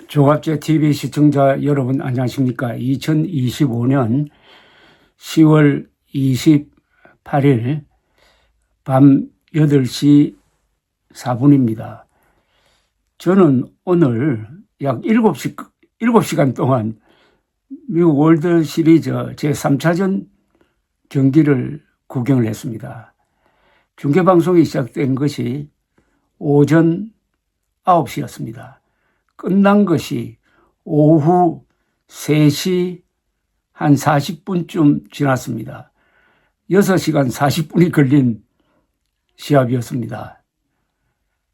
종합제 TV 시청자 여러분 안녕하십니까? 2025년 10월 28일 밤 8시 4분입니다. 저는 오늘 약 7시간 동안 미국 월드 시리즈 제3차전 경기를 구경을 했습니다. 중계방송이 시작된 것이 오전 9시였습니다. 끝난 것이 오후 3시 한 40분쯤 지났습니다. 6시간 40분이 걸린 시합이었습니다.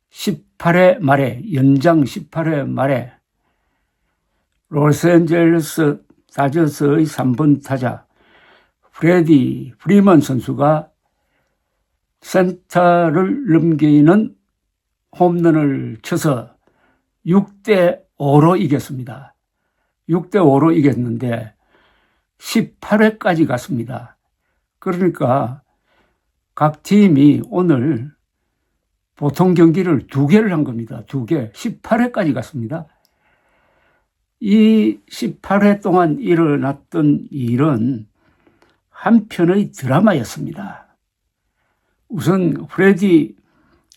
18회 말에, 연장 18회 말에 로스앤젤레스 다저스의 3번 타자 프레디 프리먼 선수가 센터를 넘기는 홈런을 쳐서 6대5로 이겼습니다. 6대5로 이겼는데 18회까지 갔습니다. 그러니까 각 팀이 오늘 보통 경기를 2개를 한 겁니다. 2개. 18회까지 갔습니다. 이 18회 동안 일어났던 일은 한편의 드라마였습니다. 우선 프레디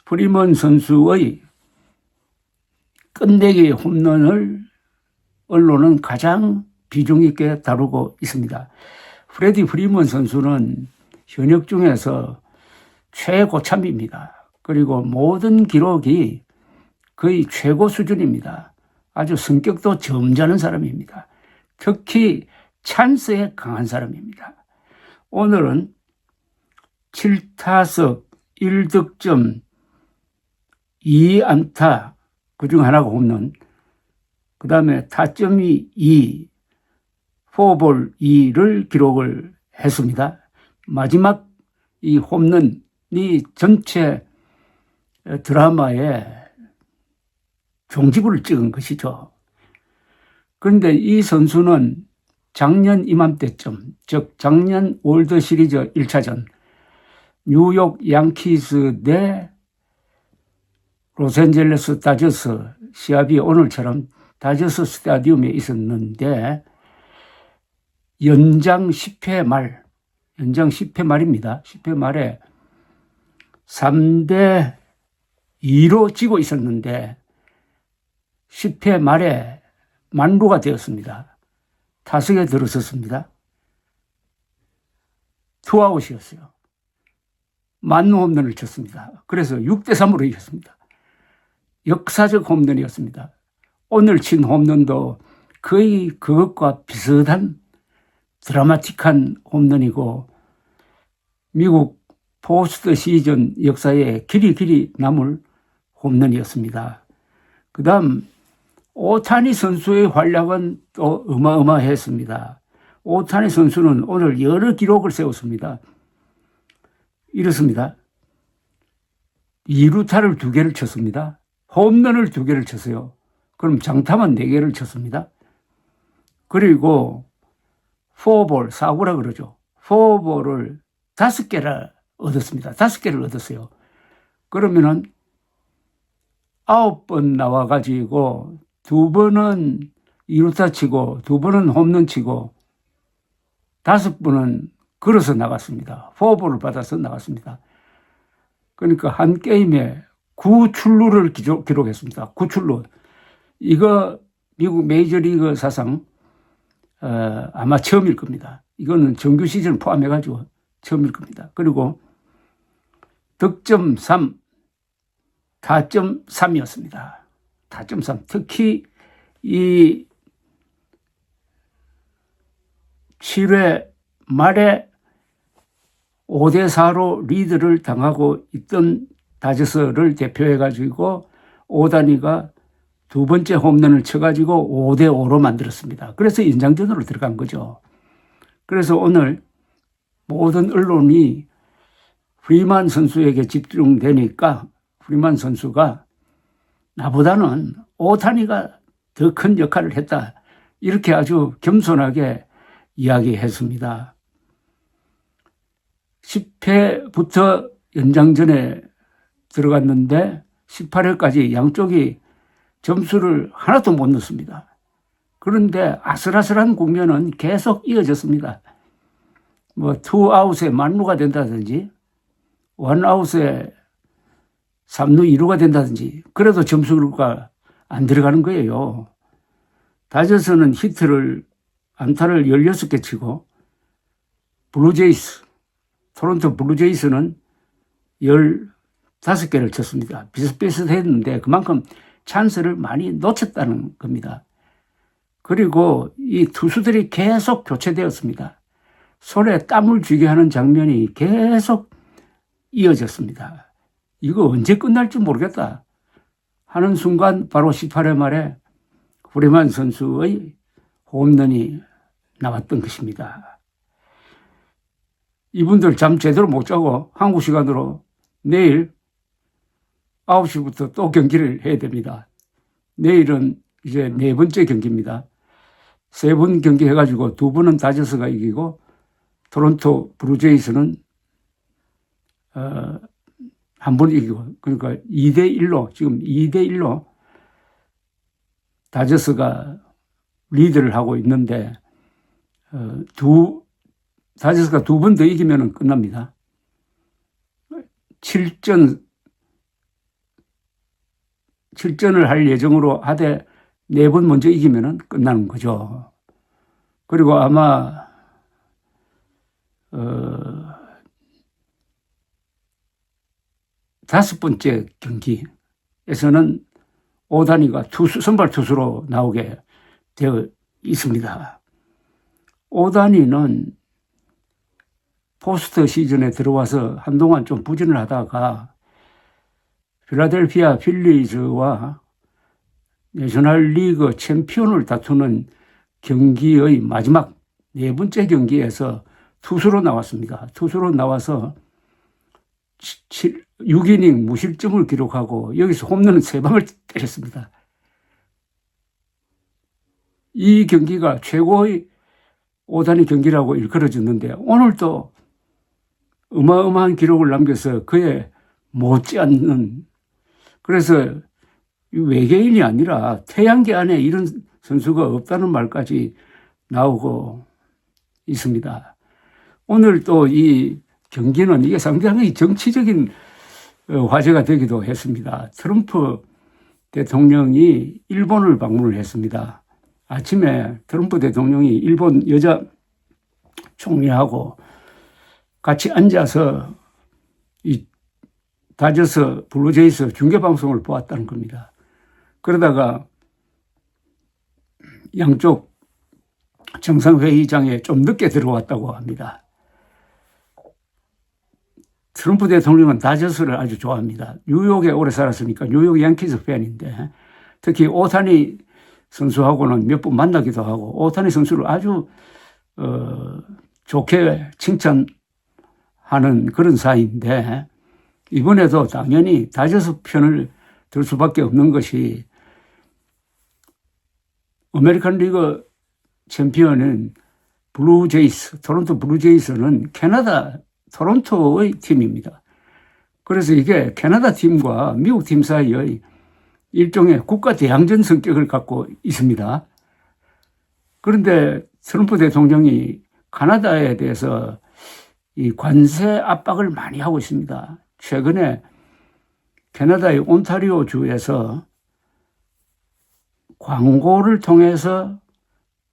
프리먼 선수의 끝내기 홈런을 언론은 가장 비중 있게 다루고 있습니다. 프레디 프리먼 선수는 현역 중에서 최고참입니다. 그리고 모든 기록이 거의 최고 수준입니다. 아주 성격도 점잖은 사람입니다. 특히 찬스에 강한 사람입니다. 오늘은 7타석 1득점 2안타 그중 하나가 홈런, 그 다음에 타점이 2, 포볼 2를 기록을 했습니다. 마지막 이 홈런이 전체 드라마의 종지부를 찍은 것이죠. 그런데 이 선수는 작년 이맘때쯤, 즉 작년 월드 시리즈 1차전 뉴욕 양키스 대 로스앤젤레스 다저스 시합이 오늘처럼 다저스 스타디움에 있었는데 연장 10회 말입니다. 10회 말에 3대2로 지고 있었는데 10회 말에 만루가 되었습니다. 타석에 들어섰습니다. 투아웃이었어요. 만루 홈런을 쳤습니다. 그래서 6대3으로 이겼습니다. 역사적 홈런이었습니다. 오늘 친 홈런도 거의 그것과 비슷한 드라마틱한 홈런이고 미국 포스트 시즌 역사에 길이 남을 홈런이었습니다. 그 다음 오타니 선수의 활약은 또 어마어마했습니다. 오타니 선수는 오늘 여러 기록을 세웠습니다. 이렇습니다. 2루타를 2개를 쳤습니다. 홈런을 2개를 쳤어요. 그럼 장타만 4개를 쳤습니다. 그리고 포볼, 사구라 그러죠. 포볼을 5개를 얻었습니다. 5개를 얻었어요. 그러면은 9번 나와가지고 2번은 2루타 치고 2번은 홈런 치고 5번은 걸어서 나갔습니다. 포볼을 받아서 나갔습니다. 그러니까 한 게임에 9출루를 기록했습니다. 9출루. 이거 미국 메이저리그 사상 아마 처음일 겁니다. 이거는 정규 시즌을 포함해가지고 처음일 겁니다. 그리고 득점 3, 타점 3이었습니다. 타점 3. 특히 이 7회 말에 5대4로 리드를 당하고 있던 다저스를 대표해가지고 오다니가 2번째 홈런을 쳐가지고 5대5로 만들었습니다. 그래서 연장전으로 들어간 거죠. 그래서 오늘 모든 언론이 프리만 선수에게 집중되니까 프리만 선수가 나보다는 오타니가 더 큰 역할을 했다. 이렇게 아주 겸손하게 이야기했습니다. 10회부터 연장전에 들어갔는데 18회까지 양쪽이 점수를 하나도 못 넣습니다. 그런데 아슬아슬한 국면은 계속 이어졌습니다. 뭐 투아웃에 만루가 된다든지 원아웃에 3루 2루가 된다든지 그래도 점수가 안 들어가는 거예요. 다저스는 안타를 16개 치고 토론토 블루제이스는 15개를 쳤습니다. 비슷비슷했는데 그만큼 찬스를 많이 놓쳤다는 겁니다. 그리고 이 투수들이 계속 교체되었습니다. 손에 땀을 쥐게 하는 장면이 계속 이어졌습니다. 이거 언제 끝날지 모르겠다 하는 순간 바로 18회 말에 프리만 선수의 홈런이 나왔던 것입니다. 이분들 잠 제대로 못 자고 한국 시간으로 내일 9시부터 또 경기를 해야 됩니다. 내일은 이제 4번째 경기입니다. 3번 경기 해가지고 2번은 다저스가 이기고 토론토 블루제이스는 한 번 이기고, 그러니까 2대1로, 지금 2대1로 다저스가 리드를 하고 있는데, 다저스가 2번 더 이기면 끝납니다. 7전을 할 예정으로 하되 4번 먼저 이기면 끝나는 거죠. 그리고 아마, 다섯 번째 경기에서는 오다니가 선발 투수로 나오게 되어 있습니다. 오다니는 포스트 시즌에 들어와서 한동안 좀 부진을 하다가 필라델피아 필리즈와 내셔널리그 챔피언을 다투는 경기의 마지막 4번째 경기에서 투수로 나왔습니다. 투수로 나와서 6이닝 무실점을 기록하고 여기서 홈런은 3방을 때렸습니다. 이 경기가 최고의 오다니 경기라고 일컬어졌는데 오늘도 어마어마한 기록을 남겨서 그에 못지않는, 그래서 외계인이 아니라 태양계 안에 이런 선수가 없다는 말까지 나오고 있습니다. 오늘 또 이 경기는 이게 상당히 정치적인 화제가 되기도 했습니다. 트럼프 대통령이 일본을 방문을 했습니다. 아침에 트럼프 대통령이 일본 여자 총리하고 같이 앉아서 이 다저스 블루제이스 중계방송을 보았다는 겁니다. 그러다가 양쪽 정상회의장에 좀 늦게 들어왔다고 합니다. 트럼프 대통령은 다저스를 아주 좋아합니다. 뉴욕에 오래 살았으니까 뉴욕 양키즈 팬인데 특히 오타니 선수하고는 몇 번 만나기도 하고 오타니 선수를 아주 좋게 칭찬하는 그런 사이인데 이번에도 당연히 다저스 편을 들 수밖에 없는 것이 아메리칸 리그 챔피언은 토론토 블루제이스는 캐나다 토론토의 팀입니다. 그래서 이게 캐나다 팀과 미국 팀 사이의 일종의 국가 대항전 성격을 갖고 있습니다. 그런데 트럼프 대통령이 카나다에 대해서 이 관세 압박을 많이 하고 있습니다. 최근에 캐나다의 온타리오 주에서 광고를 통해서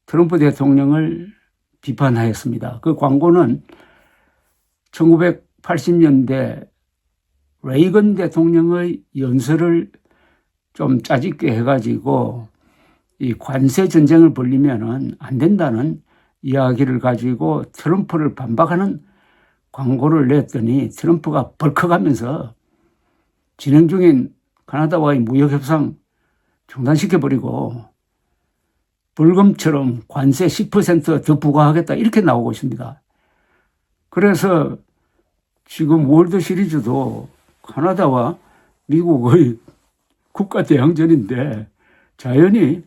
트럼프 대통령을 비판하였습니다. 그 광고는 1980년대 레이건 대통령의 연설을 좀 짜집게 해가지고 이 관세 전쟁을 벌리면은 안 된다는 이야기를 가지고 트럼프를 반박하는 광고를 냈더니 트럼프가 벌컥하면서 진행 중인 카나다와의 무역 협상 중단시켜버리고 불금처럼 관세 10% 더 부과하겠다 이렇게 나오고 있습니다. 그래서 지금 월드 시리즈도 카나다와 미국의 국가 대항전인데 자연히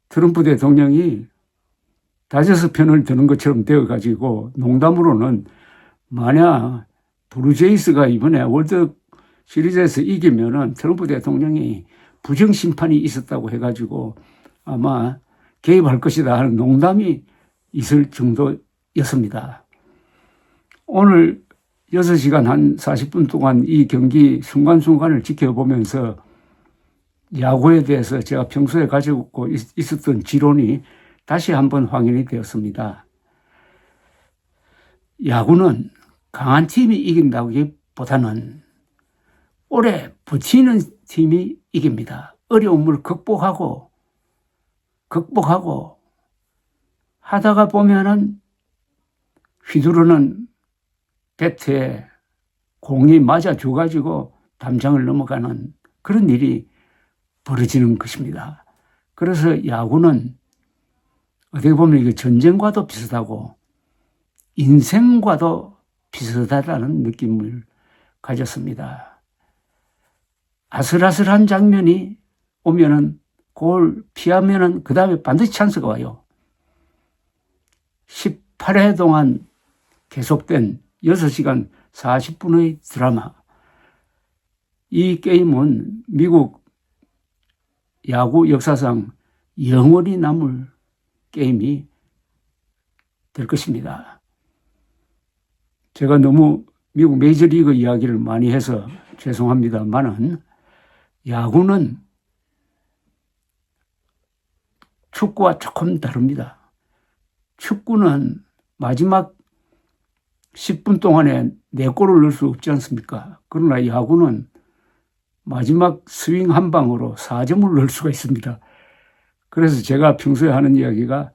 트럼프 대통령이 다저스 편을 드는 것처럼 되어가지고 농담으로는 만약 블루제이스가 이번에 월드 시리즈에서 이기면은 트럼프 대통령이 부정심판이 있었다고 해가지고 아마 개입할 것이다 하는 농담이 있을 정도였습니다. 오늘 6시간 한 40분 동안 이 경기 순간순간을 지켜보면서 야구에 대해서 제가 평소에 가지고 있었던 지론이 다시 한번 확인이 되었습니다. 야구는 강한 팀이 이긴다기보다는 오래 버티는 팀이 이깁니다. 어려움을 극복하고 하다가 보면은 휘두르는 배트에 공이 맞아 줘가지고 담장을 넘어가는 그런 일이 벌어지는 것입니다. 그래서 야구는 어떻게 보면 이게 전쟁과도 비슷하고 인생과도 비슷하다는 느낌을 가졌습니다. 아슬아슬한 장면이 오면은 그걸 피하면은 그 다음에 반드시 찬스가 와요. 18회 동안 계속된 6시간 40분의 드라마. 이 게임은 미국 야구 역사상 영원히 남을 게임이 될 것입니다. 제가 너무 미국 메이저리그 이야기를 많이 해서 죄송합니다만은 야구는 축구와 조금 다릅니다. 축구는 마지막 10분 동안에 4골을 넣을 수 없지 않습니까? 그러나 야구는 마지막 스윙 한 방으로 4점을 넣을 수가 있습니다. 그래서 제가 평소에 하는 이야기가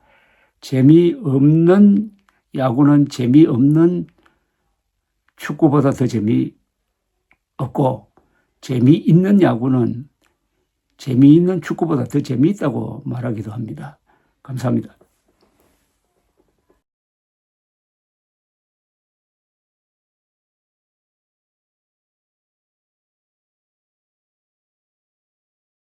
재미없는 야구는 재미없는 축구보다 더 재미없고 재미있는 야구는 재미있는 축구보다 더 재미있다고 말하기도 합니다. 감사합니다.